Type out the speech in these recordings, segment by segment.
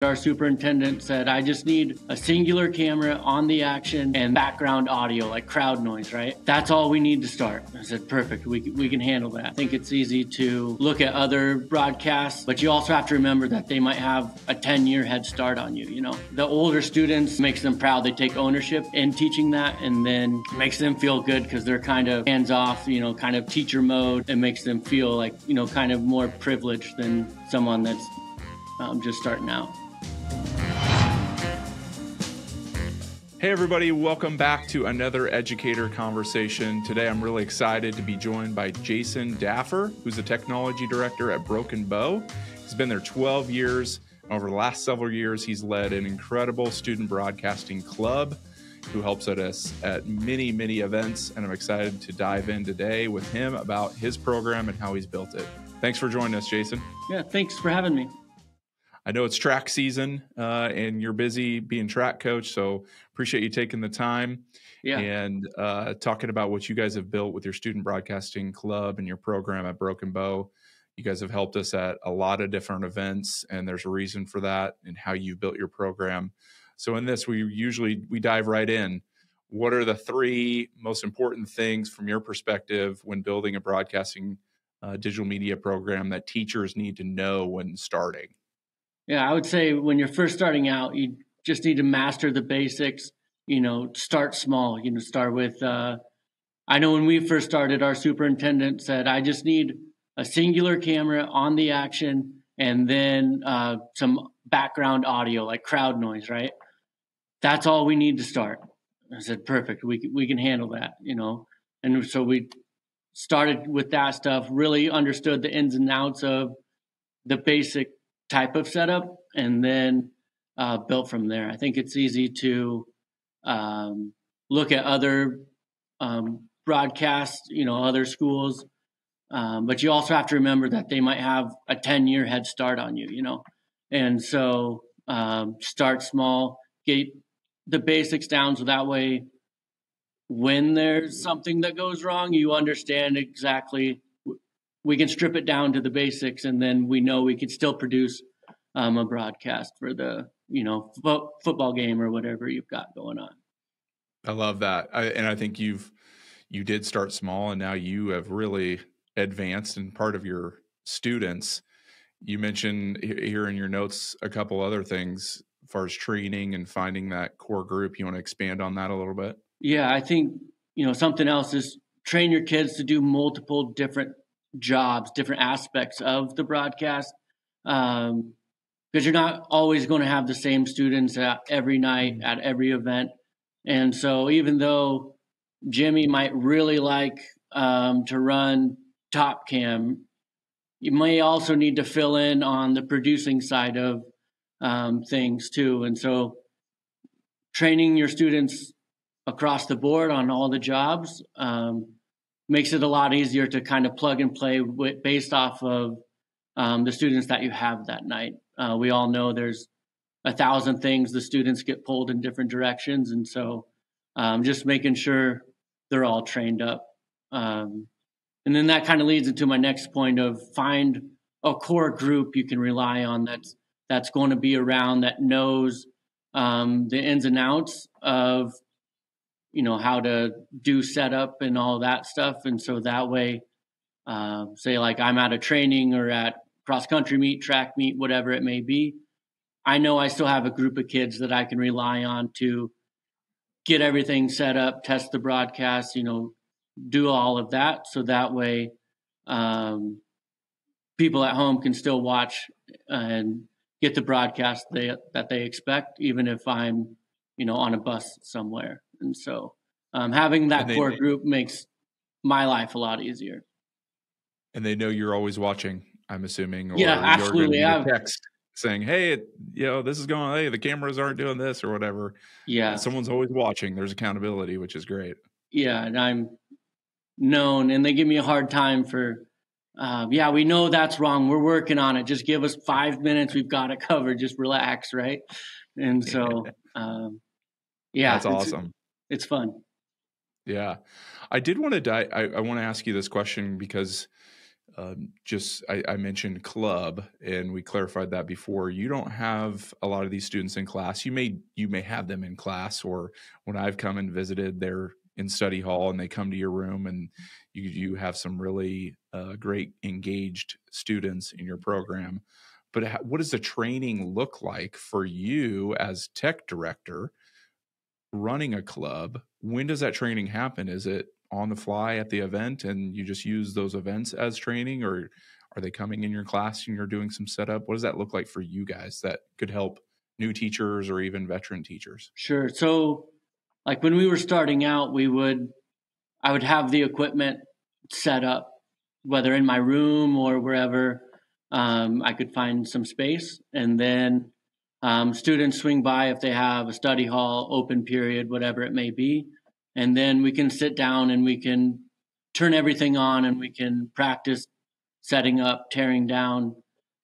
Our superintendent said, I just need a singular camera on the action and background audio, like crowd noise, right? That's all we need to start. I said, perfect, we can handle that. I think it's easy to look at other broadcasts, but you also have to remember that they might have a 10-year head start on you, you know? The older students makes them proud. They take ownership in teaching that, and then makes them feel good because they're kind of hands-off, you know, kind of teacher mode. It makes them feel like, you know, kind of more privileged than someone that's just starting out. Hey everybody, welcome back to another educator conversation. Today I'm really excited to be joined by Jason Daffer, who's the technology director at Broken Bow. He's been there 12 years. Over the last several years, he's led an incredible student broadcasting club who helps us at many, many events. And I'm excited to dive in today with him about his program and how he's built it. Thanks for joining us, Jason. Yeah, thanks for having me. I know it's track season and you're busy being track coach, so appreciate you taking the time and talking about what you guys have built with your student broadcasting club and your program at Broken Bow. You guys have helped us at a lot of different events, and there's a reason for that and how you've built your program. So in this, we dive right in. What are the three most important things from your perspective when building a broadcasting digital media program that teachers need to know when starting? Yeah, I would say when you're first starting out, you just need to master the basics, you know, start small, you know, start with, I know when we first started, our superintendent said, I just need a singular camera on the action and then some background audio, like crowd noise, right? That's all we need to start. I said, perfect, we can handle that, you know? And so we started with that stuff, really understood the ins and outs of the basic type of setup, and then built from there. I think it's easy to look at other broadcasts, you know, other schools, but you also have to remember that they might have a 10-year head start on you, you know, and so start small, get the basics down, so that way when there's something that goes wrong, you understand exactly. We can strip it down to the basics, and then we know we can still produce a broadcast for the, you know, football game or whatever you've got going on. I love that. And I think you did start small, and now you have really advanced. And part of your students, you mentioned here in your notes a couple other things as far as training and finding that core group. You want to expand on that a little bit? Yeah, I think, you know, something else is train your kids to do multiple different jobs, different aspects of the broadcast, because you're not always going to have the same students at every night at every event. And so even though Jimmy might really like to run top cam, you may also need to fill in on the producing side of things too. And so training your students across the board on all the jobs makes it a lot easier to kind of plug and play based off of the students that you have that night. We all know there's 1,000 things, the students get pulled in different directions. And so just making sure they're all trained up. And then that kind of leads into my next point of find a core group you can rely on that's going to be around, that knows the ins and outs of, you know, how to do setup and all that stuff. And so that way, say like I'm at a training or at cross country meet, track meet, whatever it may be, I know I still have a group of kids that I can rely on to get everything set up, test the broadcast, you know, do all of that. So that way, people at home can still watch and get the broadcast that they expect, even if I'm, you know, on a bus somewhere. And so having that core group makes my life a lot easier. And they know you're always watching, I'm assuming. Or yeah, absolutely. You're text saying, hey, you know, this is going on. Hey, the cameras aren't doing this or whatever. Yeah. Someone's always watching. There's accountability, which is great. Yeah. And I'm known, and they give me a hard time for, yeah, we know that's wrong. We're working on it. Just give us 5 minutes. We've got it covered. Just relax. Right. And so, yeah, that's awesome. It's fun. Yeah. I did want to I want to ask you this question because I mentioned club, and we clarified that before. You don't have a lot of these students in class. You may have them in class, or when I've come and visited, they're in study hall and they come to your room, and you have some really great engaged students in your program. But what does the training look like for you as tech director running a club? When does that training happen? Is it on the fly at the event and you just use those events as training, or are they coming in your class and you're doing some setup? What does that look like for you guys that could help new teachers or even veteran teachers? Sure. So like when we were starting out, I would have the equipment set up, whether in my room or wherever I could find some space. And then students swing by if they have a study hall, open period, whatever it may be. And then we can sit down and we can turn everything on and we can practice setting up, tearing down,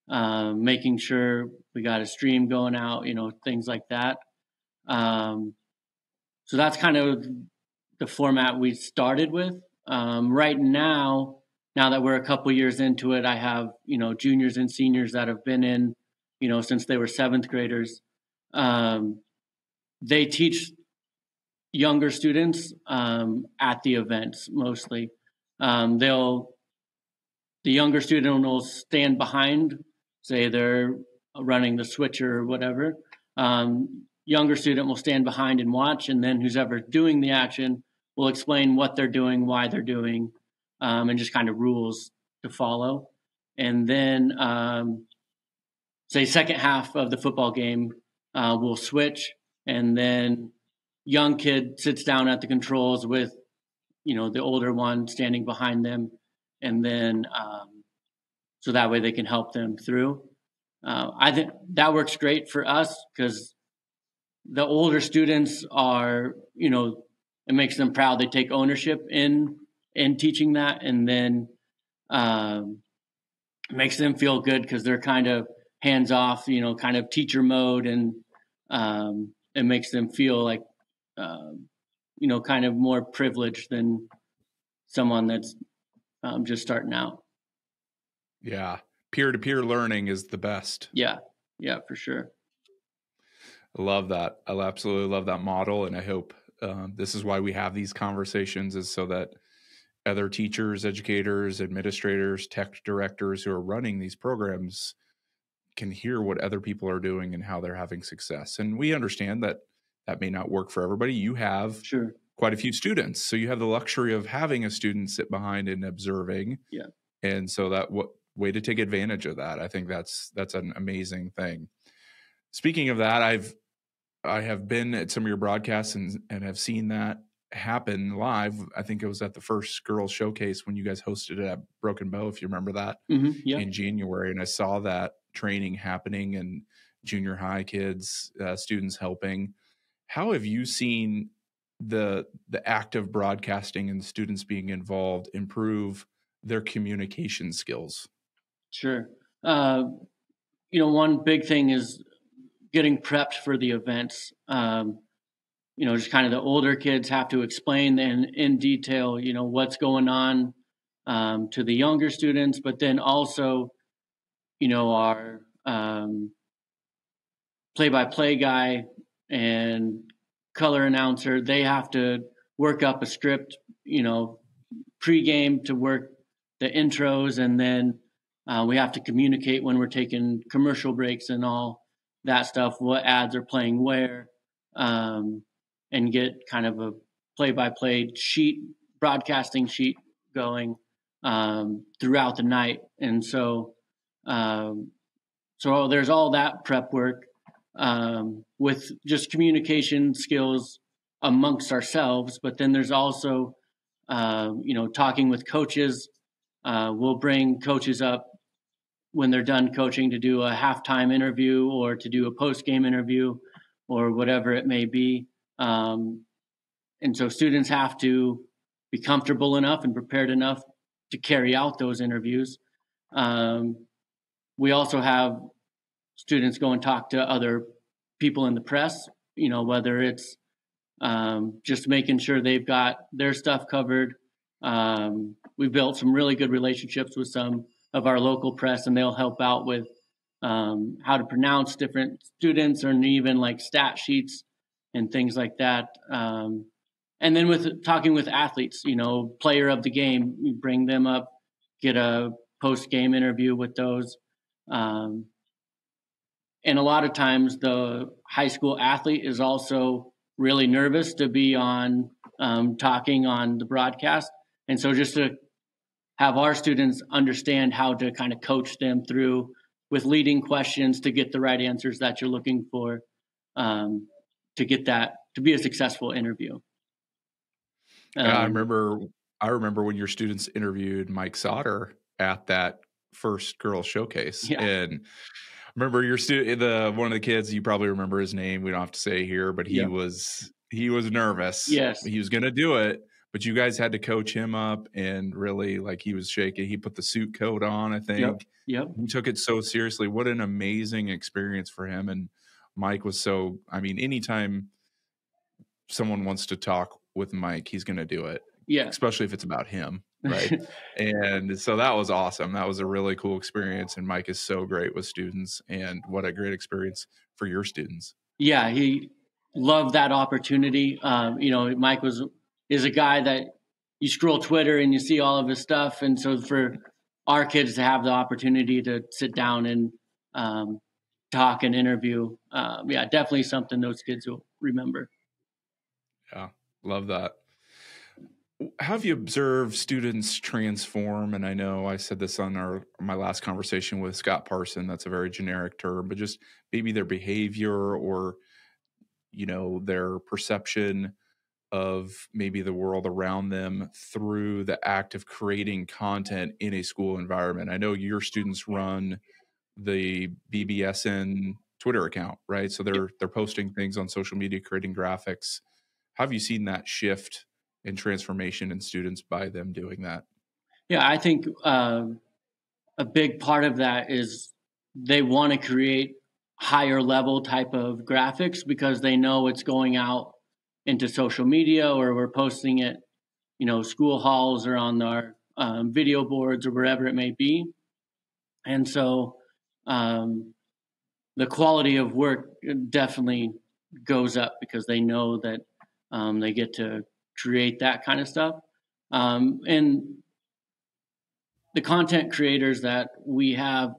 making sure we got a stream going out, things like that. So that's kind of the format we started with. Right now that we're a couple years into it, I have, juniors and seniors that have been in, since they were seventh graders. They teach younger students at the events mostly. The younger student will stand behind, say they're running the switcher or whatever. Younger student will stand behind and watch, and then who's ever doing the action will explain what they're doing, why they're doing, and just kind of rules to follow. And then, say, second half of the football game, we'll switch, and then young kid sits down at the controls with, the older one standing behind them, and then so that way they can help them through. I think that works great for us because the older students are, it makes them proud. They take ownership in teaching that, and then it makes them feel good because they're kind of hands off, kind of teacher mode, and it makes them feel like, kind of more privileged than someone that's just starting out. Yeah. Peer-to-peer learning is the best. Yeah, for sure. I love that. I absolutely love that model. And I hope this is why we have these conversations, is so that other teachers, educators, administrators, tech directors who are running these programs can hear what other people are doing and how they're having success. And we understand that that may not work for everybody. You have quite a few students, so you have the luxury of having a student sit behind and observing. Yeah. And so that way to take advantage of that. I think that's an amazing thing. Speaking of that, I have been at some of your broadcasts and have seen that happen live. I think it was at the first girls showcase when you guys hosted it at Broken Bow, if you remember that, in January. And I saw that training happening and junior high kids, students helping. How have you seen the act of broadcasting and students being involved improve their communication skills? Sure. One big thing is getting prepped for the events. Just kind of the older kids have to explain in detail, what's going on to the younger students, but then also, our play-by-play guy and color announcer, they have to work up a script, pregame to work the intros, and then we have to communicate when we're taking commercial breaks and all that stuff, what ads are playing where, and get kind of a play-by-play sheet, broadcasting sheet going throughout the night. And so there's all that prep work with just communication skills amongst ourselves. But then there's also, talking with coaches. We'll bring coaches up when they're done coaching to do a halftime interview or to do a post-game interview or whatever it may be. And so students have to be comfortable enough and prepared enough to carry out those interviews. We also have students go and talk to other people in the press, whether it's just making sure they've got their stuff covered. We've built some really good relationships with some of our local press, and they'll help out with how to pronounce different students, or even like stat sheets and things like that. And then with talking with athletes, player of the game, we bring them up, get a post-game interview with those. And a lot of times the high school athlete is also really nervous to be on talking on the broadcast. And so just to have our students understand how to kind of coach them through with leading questions to get the right answers that you're looking for, to be a successful interview. Yeah, I remember when your students interviewed Mike Sautter at that first girls showcase. Yeah. And I remember one of the kids, you probably remember his name. We don't have to say here, but he was nervous. Yes. He was going to do it, but you guys had to coach him up, and really, like, he was shaking. He put the suit coat on, I think. Yep. He took it so seriously. What an amazing experience for him. And Mike was anytime someone wants to talk with Mike, he's going to do it. Yeah. Especially if it's about him. Right. And so that was awesome. That was a really cool experience. And Mike is so great with students, and what a great experience for your students. Yeah. He loved that opportunity. Mike is a guy that you scroll Twitter and you see all of his stuff. And so for our kids to have the opportunity to sit down and talk and interview, definitely something those kids will remember. Yeah, love that. How have you observed students transform? And I know I said this on my last conversation with Scott Parson. That's a very generic term, but just maybe their behavior, or their perception of maybe the world around them through the act of creating content in a school environment. I know your students run the BBSN Twitter account, right? So they're posting things on social media, creating graphics. How have you seen that shift and transformation in students by them doing that? Yeah, I think a big part of that is they want to create higher level type of graphics because they know it's going out into social media, or we're posting it, school halls or on our video boards or wherever it may be. And so the quality of work definitely goes up because they know that they get to create that kind of stuff. And the content creators that we have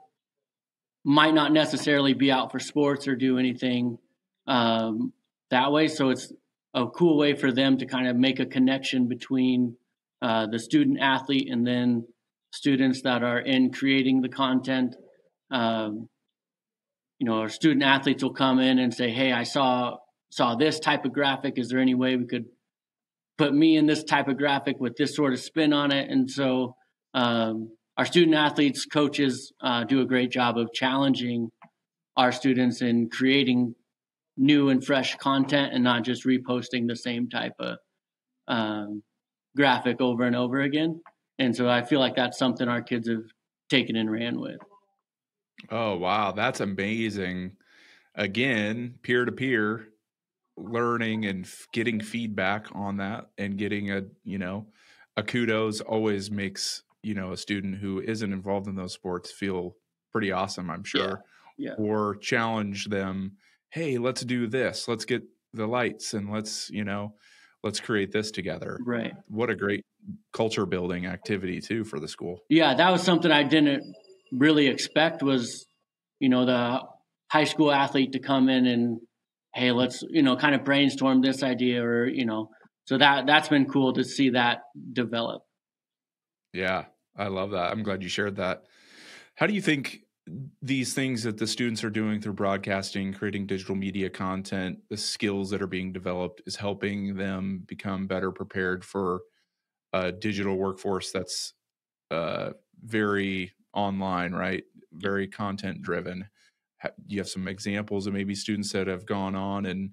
might not necessarily be out for sports or do anything that way. So it's a cool way for them to kind of make a connection between the student athlete and then students that are in creating the content. Our student athletes will come in and say, "Hey, I saw this type of graphic. Is there any way we could put me in this type of graphic with this sort of spin on it?" And so our student athletes, coaches do a great job of challenging our students in creating new and fresh content and not just reposting the same type of graphic over and over again. And so I feel like that's something our kids have taken and ran with. Oh, wow. That's amazing. Again, peer-to-peer learning and getting feedback on that, and getting a kudos always makes, a student who isn't involved in those sports feel pretty awesome, I'm sure. Yeah. Or challenge them. Hey, let's do this. Let's get the lights, and let's create this together. Right. What a great culture building activity too for the school. Yeah, that was something I didn't really expect, was, the high school athlete to come in and, hey, let's, kind of brainstorm this idea, or, so that's been cool to see that develop. Yeah, I love that. I'm glad you shared that. How do you think these things that the students are doing through broadcasting, creating digital media content, the skills that are being developed, is helping them become better prepared for a digital workforce that's very online, right? Very content driven? You have some examples of maybe students that have gone on and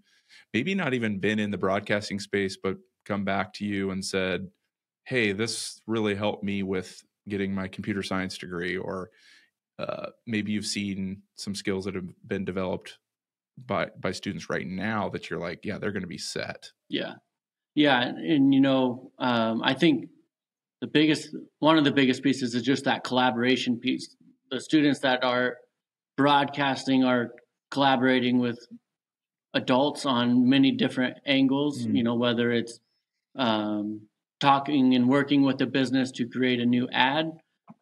maybe not even been in the broadcasting space, but come back to you and said, "Hey, this really helped me with getting my computer science degree," or maybe you've seen some skills that have been developed by students right now that you're like, yeah, they're going to be set. Yeah. And I think one of the biggest pieces is just that collaboration piece. The students that are broadcasting are collaborating with adults on many different angles, whether it's talking and working with the business to create a new ad,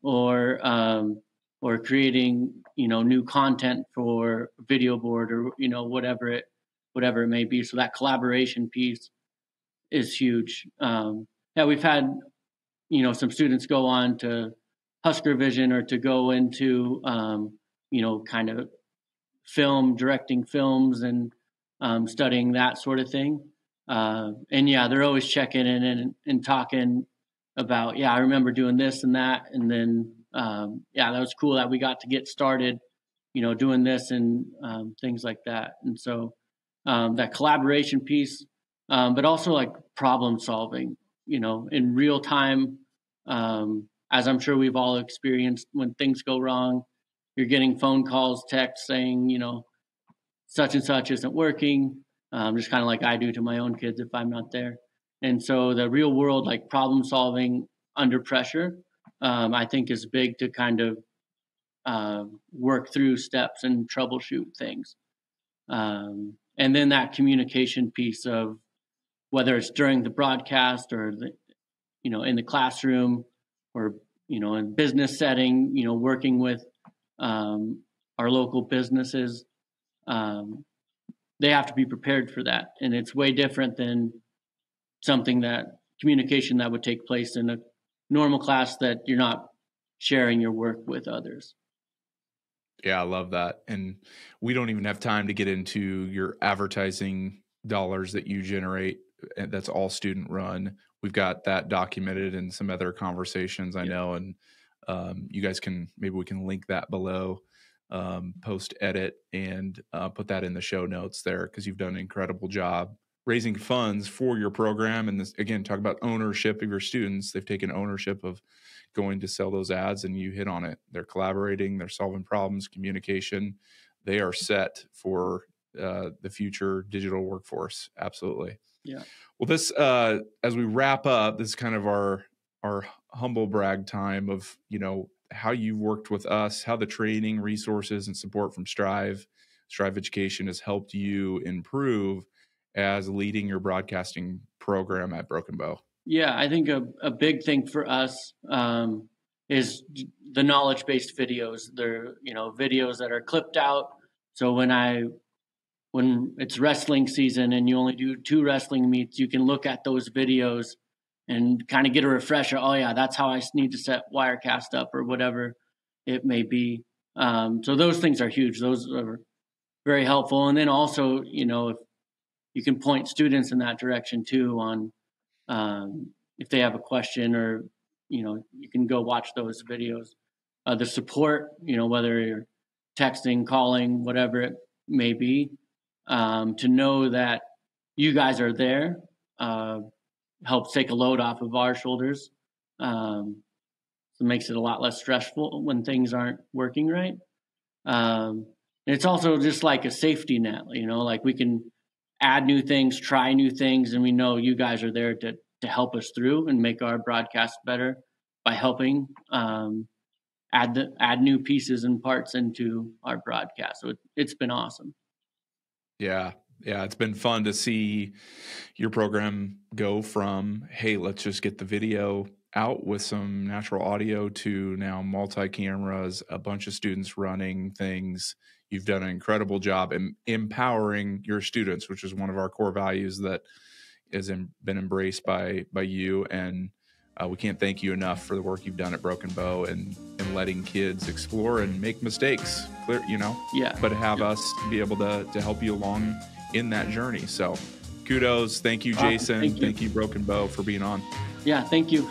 or creating new content for video board, or whatever it may be. So that collaboration piece is huge. Yeah, we've had some students go on to Husker Vision, or to go into kind of directing films, and studying that sort of thing. And yeah, they're always checking in and talking about, yeah, I remember doing this and that. And then, yeah, that was cool that we got to get started, doing this, and things like that. And so that collaboration piece, but also like problem solving, in real time, as I'm sure we've all experienced, when things go wrong, you're getting phone calls, texts saying, such and such isn't working, just kind of like I do to my own kids if I'm not there. And so the real world, like problem solving under pressure, I think is big to kind of work through steps and troubleshoot things. And then that communication piece of whether it's during the broadcast, or in the classroom, or in business setting, working with our local businesses. They have to be prepared for that. And it's way different than communication that would take place in a normal class, that you're not sharing your work with others. Yeah, I love that. And we don't even have time to get into your advertising dollars that you generate. That's all student run. We've got that documented in some other conversations, I know. And you guys maybe we can link that below, post edit, and put that in the show notes there, because you've done an incredible job raising funds for your program. And this, again, talk about ownership of your students. They've taken ownership of going to sell those ads, and you hit on it. They're collaborating, they're solving problems, communication. They are set for the future digital workforce. Absolutely. Yeah. Well, this, as we wrap up, this is kind of our humble brag time of, how you've worked with us, how the training, resources, and support from Striv Education has helped you improve as leading your broadcasting program at Broken Bow. Yeah, I think a big thing for us is the knowledge-based videos. They're, videos that are clipped out. So when it's wrestling season and you only do 2 wrestling meets, you can look at those videos and kind of get a refresher. Oh yeah, that's how I need to set Wirecast up, or whatever it may be. So those things are huge. Those are very helpful. And then also, if you can point students in that direction too, on if they have a question, or, you can go watch those videos. The support, whether you're texting, calling, whatever it may be, to know that you guys are there, helps take a load off of our shoulders. So it makes it a lot less stressful when things aren't working right. And it's also just like a safety net, like we can add new things, try new things, and we know you guys are there to help us through and make our broadcast better by helping add new pieces and parts into our broadcast. So it's been awesome. Yeah. It's been fun to see your program go from, hey, let's just get the video out with some natural audio, to now multi-cameras, a bunch of students running things. You've done an incredible job in empowering your students, which is one of our core values that has been embraced by you. And we can't thank you enough for the work you've done at Broken Bow, and letting kids explore and make mistakes, but have us be able to help you along in that journey. So kudos. Thank you, Jason. Thank you. Thank you, Broken Bow, for being on. Yeah, thank you.